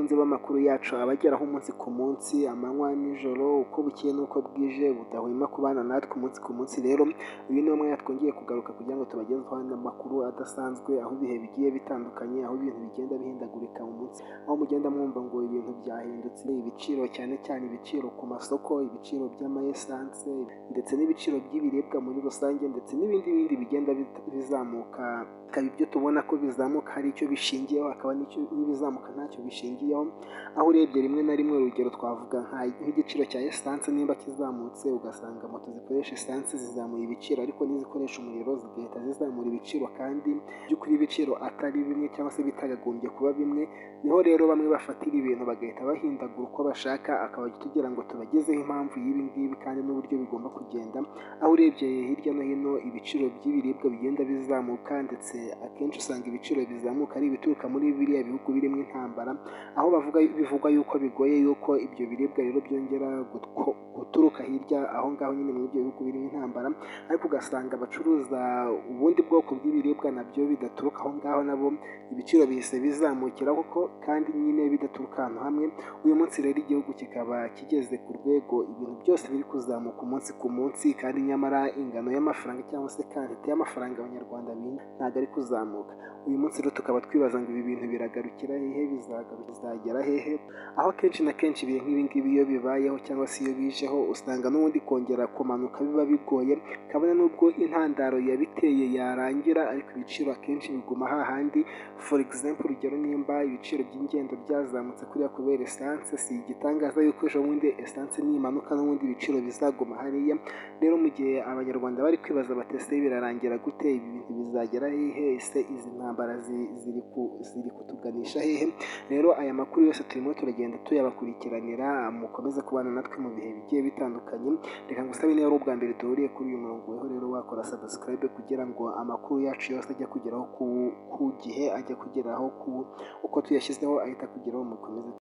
bakunzi b'amakuru yacu abageraho umunsi ku munsi, amanywa nijoro, uko bukeye n'uko bwije, budahwema kubana natwe umunsi ku munsi. Rero uyu ni umwanya twongeye kugaruka kugira ngo tubagezeho amakuru adasanzwe, aho ibihe bigiye bitandukanye, aho ibintu bigenda bihindagurika mu munsi, aho mugenda mwumva ngo ibintu byahindutse, ibiciro cyane cyane ibiciro ku masoko, ibiciro by'amayesanse ndetse n'ibiciro by'ibiribwa muri rusange, ndetse n'ibindi bigenda bizamuka. Hakaba ibyo tubona ko bizamuka hari icyo bishingiyeho, hakaba n'ibizamuka ntacyo bishingiyeho, aho urebye rimwe na rimwe urugero twavuga nk'igiciro cya esanse nimba kizamutse, ugasanga moto zikoresha esanse zizamuye ibiciro, ariko n'izikoresha umuriro zigahita zizamura ibiciro, kandi by'ukuri ibiciro atari bimwe cyangwa se bitagagombye kuba bimwe. Niho rero bamwe bafatira ibintu bagahita bahindagura uko bashaka, akaba tugira ngo tubagezeho impamvu y'ibi ngibi kandi n'uburyo bigomba kugenda. Aho urebye hirya no hino ibiciro by'ibiribwa bigenda bizamuka, ndetse akenshi usanga ibiciro bizamuka ari ibituruka muri biriya bihugu birimo intambara, aho bivugwa yuko bigoye yuko ibyo biribwa rero byongera guturuka hirya aho ngaho nyine muri ibyo bihugu birimo intambara, ariko ugasanga abacuruza ubundi bwoko bw'ibiribwa nabyo bidaturuka aho ngaho, nabo ibiciro bihise bizamukira koko, kandi nyine bidaturuka ahantu hamwe. Uyu munsi rero igihugu kikaba kigeze ku rwego ibintu byose biri kuzamuka umunsi ku munsi, kandi nyamara ingano y'amafaranga cyangwa se kantite y'amafaranga abanyarwanda ntabwo ari kuzamuka. Uyu munsi rero tukaba twibaza ngo ibi bintu biragarukira hehe, bizagera hehe, aho kenshi na kenshi ibihe nk'ibi ngibi iyo bibayeho cyangwa se iyo bijeho, usanga n'ubundi kongera kumanuka biba bigoye, kabone n'ubwo intandaro yabiteye yarangira, ariko ibiciro akenshi biguma hahandi. For example, urugero nimba ibiciro by'ingendo byazamutse kuriya kubera esanse, si igitangaza yuko ejo bundi esanse nimanuka n'ubundi ibiciro bizaguma hariya. Rero mu gihe abanyarwanda bari kwibaza bati ese birarangira gute, ibi bintu bizagera hehe, ese izi ntambara ziri kutuganisha hehe? Rero aya makuru yose turimo turagenda tuyabakurikiranira, mukomeze kubana natwe mu bihe bigiye bitandukanye. Reka ngusabe niba ari ubwa mbere duhuriye kuri uyu murongo weho, rero wakora subscribe kugira ngo amakuru yacu yose ajya kugeraho ku gihe, ajya kugeraho uko tuyashyizeho ahita kugeraho. Mukomeze